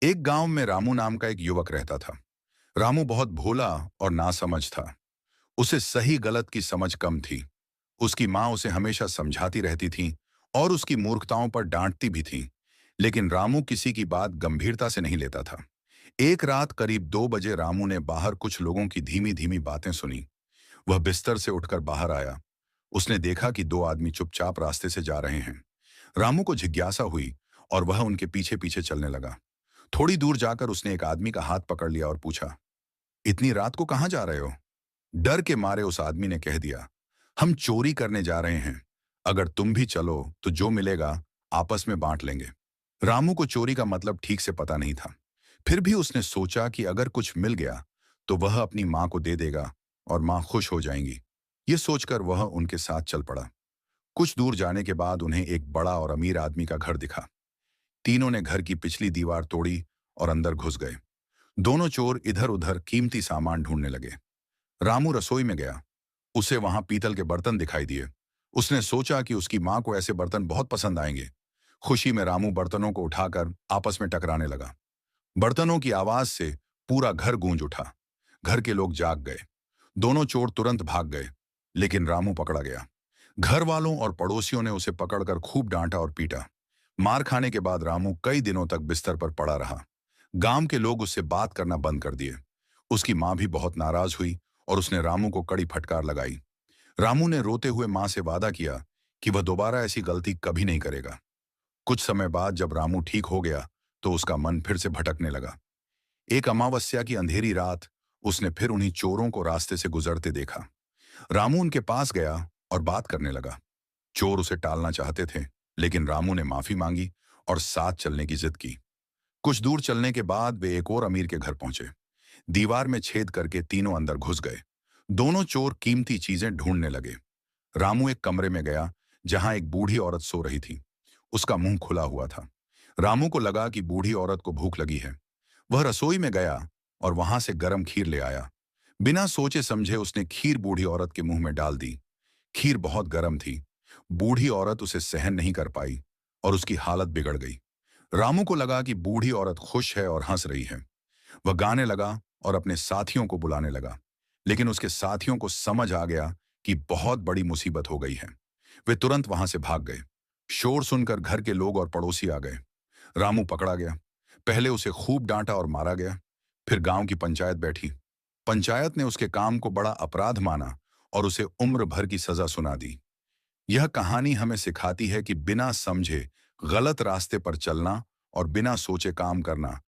एक गांव में रामू नाम का एक युवक रहता था। रामू बहुत भोला और नासमझ था। उसे सही गलत की समझ कम थी। उसकी माँ उसे हमेशा समझाती रहती थी और उसकी मूर्खताओं पर डांटती भी थी। लेकिन रामू किसी की बात गंभीरता से नहीं लेता था। एक रात करीब 2 बजे रामू ने बाहर कुछ लोगों की धीमी धीमी बातें सुनी। वह बिस्तर से उठकर बाहर आया। उसने देखा कि दो आदमी चुपचाप रास्ते से जा रहे हैं। रामू को जिज्ञासा हुई और वह उनके पीछे पीछे चलने लगा। थोड़ी दूर जाकर उसने एक आदमी का हाथ पकड़ लिया और पूछा, इतनी रात को कहाँ जा रहे हो? डर के मारे उस आदमी ने कह दिया, हम चोरी करने जा रहे हैं। अगर तुम भी चलो तो जो मिलेगा आपस में बांट लेंगे। रामू को चोरी का मतलब ठीक से पता नहीं था। फिर भी उसने सोचा कि अगर कुछ मिल गया तो वह अपनी माँ को दे देगा और माँ खुश हो जाएंगी। ये सोचकर वह उनके साथ चल पड़ा। कुछ दूर जाने के बाद उन्हें एक बड़ा और अमीर आदमी का घर दिखा। तीनों ने घर की पिछली दीवार तोड़ी और अंदर घुस गए। दोनों चोर इधर उधर कीमती सामान ढूंढने लगे। रामू रसोई में गया। उसे वहां पीतल के बर्तन दिखाई दिए। उसने सोचा कि उसकी मां को ऐसे बर्तन बहुत पसंद आएंगे। खुशी में रामू बर्तनों को उठाकर आपस में टकराने लगा। बर्तनों की आवाज से पूरा घर गूंज उठा। घर के लोग जाग गए। दोनों चोर तुरंत भाग गए, लेकिन रामू पकड़ा गया। घर वालों और पड़ोसियों ने उसे पकड़कर खूब डांटा और पीटा। मार खाने के बाद रामू कई दिनों तक बिस्तर पर पड़ा रहा। गांव के लोग उससे बात करना बंद कर दिए। उसकी मां भी बहुत नाराज हुई और उसने रामू को कड़ी फटकार लगाई। रामू ने रोते हुए मां से वादा किया कि वह दोबारा ऐसी गलती कभी नहीं करेगा। कुछ समय बाद जब रामू ठीक हो गया तो उसका मन फिर से भटकने लगा। एक अमावस्या की अंधेरी रात उसने फिर उन्हीं चोरों को रास्ते से गुजरते देखा। रामू उनके पास गया और बात करने लगा। चोर उसे टालना चाहते थे, लेकिन रामू ने माफी मांगी और साथ चलने की जिद की। कुछ दूर चलने के बाद वे एक और अमीर के घर पहुंचे। दीवार में छेद करके तीनों अंदर घुस गए। दोनों चोर कीमती चीजें ढूंढने लगे। रामू एक कमरे में गया जहां एक बूढ़ी औरत सो रही थी। उसका मुंह खुला हुआ था। रामू को लगा कि बूढ़ी औरत को भूख लगी है। वह रसोई में गया और वहां से गर्म खीर ले आया। बिना सोचे समझे उसने खीर बूढ़ी औरत के मुंह में डाल दी। खीर बहुत गर्म थी। बूढ़ी औरत उसे सहन नहीं कर पाई और उसकी हालत बिगड़ गई। रामू को लगा कि बूढ़ी औरत खुश है और हंस रही है। वह गाने लगा और अपने साथियों को बुलाने लगा। लेकिन उसके साथियों को समझ आ गया कि बहुत बड़ी मुसीबत हो गई है। वे तुरंत वहां से भाग गए। शोर सुनकर घर के लोग और पड़ोसी आ गए। रामू पकड़ा गया। पहले उसे खूब डांटा और मारा गया। फिर गांव की पंचायत बैठी। पंचायत ने उसके काम को बड़ा अपराध माना और उसे उम्र भर की सजा सुना दी। यह कहानी हमें सिखाती है कि बिना समझे गलत रास्ते पर चलना और बिना सोचे काम करना